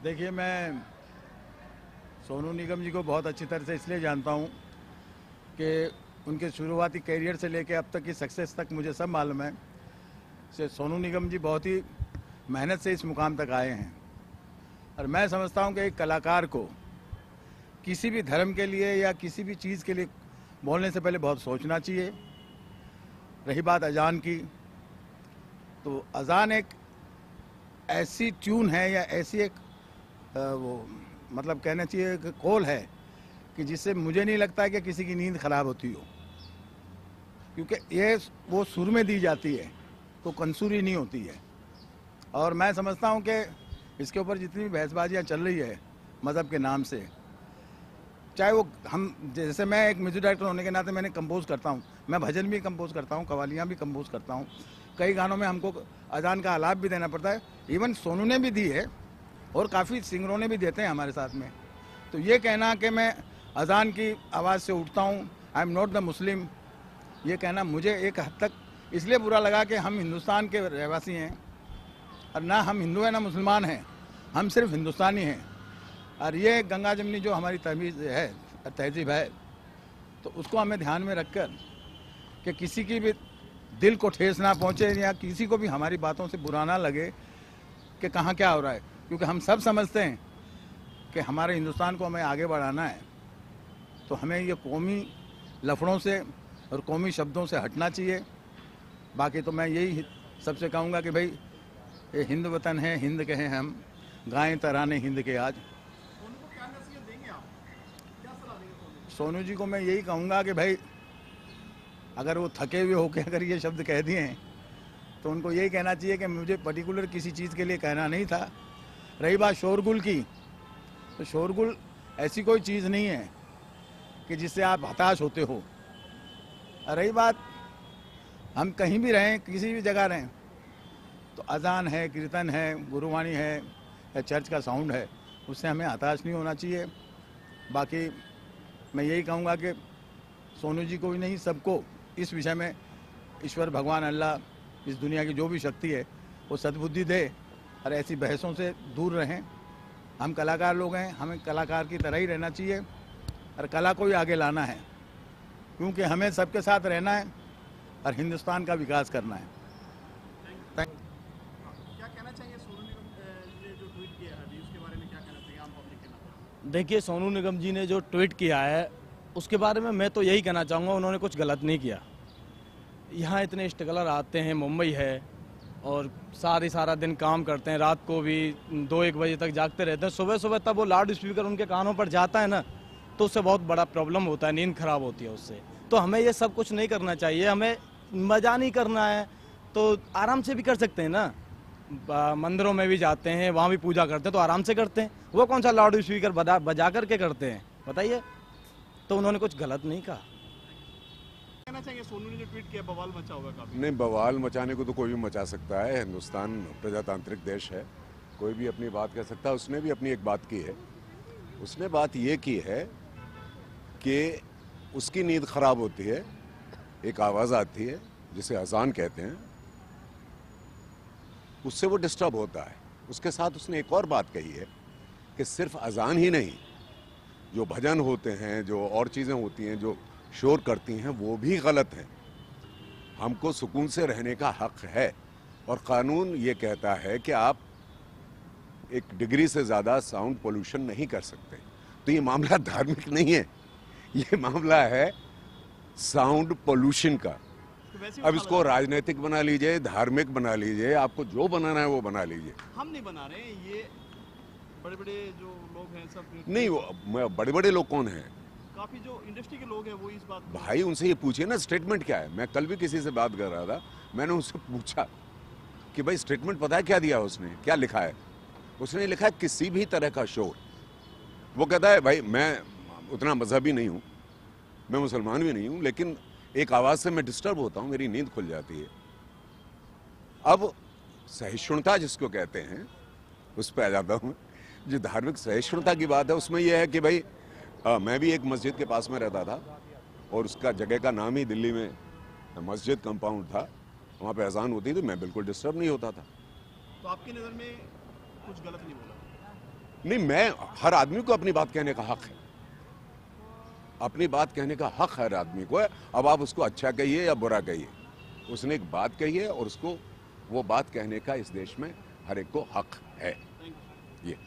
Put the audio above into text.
देखिए, मैं सोनू निगम जी को बहुत अच्छी तरह से इसलिए जानता हूँ कि उनके शुरुआती करियर से लेकर अब तक की सक्सेस तक मुझे सब मालूम है। से सोनू निगम जी बहुत ही मेहनत से इस मुकाम तक आए हैं और मैं समझता हूँ कि एक कलाकार को किसी भी धर्म के लिए या किसी भी चीज़ के लिए बोलने से पहले बहुत सोचना चाहिए। रही बात अजान की, तो अजान एक ऐसी ट्यून है या ऐसी एक वो मतलब कहना चाहिए कि कॉल है कि जिससे मुझे नहीं लगता है कि किसी की नींद खराब होती हो, क्योंकि ये वो सुर में दी जाती है तो कंसूरी नहीं होती है। और मैं समझता हूँ कि इसके ऊपर जितनी भी बहसबाजियाँ चल रही है मज़हब के नाम से, चाहे वो हम जैसे मैं एक म्यूजिक डायरेक्टर होने के नाते मैंने कंपोज करता हूँ, मैं भजन भी कंपोज करता हूँ, कवालियाँ भी कंपोज करता हूँ, कई गानों में हमको अजान का आलाप भी देना पड़ता है। इवन सोनू ने भी दी है और काफ़ी सिंगरों ने भी देते हैं हमारे साथ में। तो ये कहना कि मैं अजान की आवाज़ से उठता हूँ, I am not the Muslim, ये कहना मुझे एक हद तक इसलिए बुरा लगा कि हम हिंदुस्तान के रहवासी हैं और ना हम हिंदू हैं ना मुसलमान हैं, हम सिर्फ हिंदुस्तानी हैं। और ये गंगा जमनी जो हमारी तमीज़ है, तहजीब है, तो उसको हमें ध्यान में रखकर कि किसी की भी दिल को ठेस ना पहुँचे या किसी को भी हमारी बातों से बुरा ना लगे कि कहाँ क्या हो रहा है, क्योंकि हम सब समझते हैं कि हमारे हिंदुस्तान को हमें आगे बढ़ाना है। तो हमें ये कौमी लफड़ों से और कौमी शब्दों से हटना चाहिए। बाकी तो मैं यही सबसे कहूँगा कि भाई ये हिंद वतन है, हिंद के हैं हम, गाएं तराने हिंद के आज। सोनू को क्या नसीहत देंगे आप? क्या सलाह देंगे सोनू? सोनू जी को मैं यही कहूँगा कि भाई अगर वो थके हुए होकर अगर ये शब्द कह दिए हैं तो उनको यही कहना चाहिए कि मुझे पर्टिकुलर किसी चीज़ के लिए कहना नहीं था। रही बात शोरगुल की, तो शोरगुल ऐसी कोई चीज़ नहीं है कि जिससे आप हताश होते हो। रही बात हम कहीं भी रहें, किसी भी जगह रहें, तो अजान है, कीर्तन है, गुरुवाणी है या चर्च का साउंड है, उससे हमें हताश नहीं होना चाहिए। बाकी मैं यही कहूँगा कि सोनू जी को ही नहीं, सबको इस विषय में ईश्वर भगवान अल्लाह, इस दुनिया की जो भी शक्ति है वो सद्बुद्धि दे और ऐसी बहसों से दूर रहें। हम कलाकार लोग हैं, हमें कलाकार की तरह ही रहना चाहिए और कला को ही आगे लाना है, क्योंकि हमें सबके साथ रहना है और हिंदुस्तान का विकास करना है। क्या कहना चाहिए सोनू निगम ने जो ट्वीट किया है अभी, उसके बारे में क्या कहना चाहिए आम पब्लिक के नाते? देखिए, सोनू निगम जी ने जो ट्वीट किया है उसके बारे में मैं तो यही कहना चाहूँगा, उन्होंने कुछ गलत नहीं किया। यहाँ इतने स्ट्रगलर आते हैं, मुंबई है, और सारा दिन काम करते हैं, रात को भी 2-1 बजे तक जागते रहते हैं। सुबह सुबह तब वो लाउड स्पीकर उनके कानों पर जाता है ना, तो उससे बहुत बड़ा प्रॉब्लम होता है, नींद खराब होती है उससे। तो हमें ये सब कुछ नहीं करना चाहिए, हमें मज़ा नहीं करना है तो आराम से भी कर सकते हैं ना। मंदिरों में भी जाते हैं, वहाँ भी पूजा करते हैं, तो आराम से करते हैं। वो कौन सा लाउड स्पीकर बजा करके करते हैं, बताइए। तो उन्होंने कुछ गलत नहीं कहा। कहना चाहिए सोनू ने जो ट्वीट किया बवाल मचा होगा काफी। नहीं, बवाल मचाने को तो कोई भी मचा सकता है। हिंदुस्तान प्रजातांत्रिक देश है, कोई भी अपनी बात कह सकता है। उसने भी अपनी एक बात की है। उसने बात ये की है कि उसकी नींद खराब होती है, एक आवाज़ आती है जिसे अजान कहते हैं, उससे वो डिस्टर्ब होता है। उसके साथ उसने एक और बात कही है कि सिर्फ अजान ही नहीं, जो भजन होते हैं, जो और चीज़ें होती हैं जो शोर करती हैं, वो भी गलत हैं। हमको सुकून से रहने का हक है और कानून ये कहता है कि आप 1 डिग्री से ज़्यादा साउंड पोल्यूशन नहीं कर सकते। तो ये मामला धार्मिक नहीं है, ये मामला है साउंड पोल्यूशन का। तो वैसे अब इसको राजनीतिक बना लीजिए, धार्मिक बना लीजिए, आपको जो बनाना है वो बना लीजिए। हम नहीं बना रहे हैं, ये बड़े बड़े जो लोग हैं सब नहीं, बड़े बड़े लोग कौन हैं? काफी जो इंडस्ट्री के लोग हैं वो इस बात को- भाई उनसे ये पूछिए ना स्टेटमेंट क्या है। मैं कल भी किसी से बात कर रहा था, मैंने उससे पूछा कि भाई स्टेटमेंट पता है क्या दिया उसने, क्या लिखा है? उसने लिखा है किसी भी तरह का शोर। वो कहता है भाई मैं उतना मजहबी नहीं हूँ, मैं मुसलमान भी नहीं हूँ, लेकिन एक आवाज़ से मैं डिस्टर्ब होता हूँ, मेरी नींद खुल जाती है। अब सहिष्णुता जिसको कहते हैं उस पर आ जाता हूँ। जो धार्मिक सहिष्णुता की बात है उसमें यह है कि भाई मैं भी एक मस्जिद के पास में रहता था और उसका जगह का नाम ही दिल्ली में मस्जिद कंपाउंड था, वहाँ पे अजान होती थी, मैं बिल्कुल डिस्टर्ब नहीं होता था। तो आपकी नज़र में कुछ गलत नहीं बोला? नहीं, मैं हर आदमी को अपनी बात कहने का हक है, अपनी बात कहने का हक हर आदमी को है। अब आप उसको अच्छा कहिए या बुरा कहिए, उसने एक बात कही है और उसको वो बात कहने का इस देश में हर एक को हक है। ये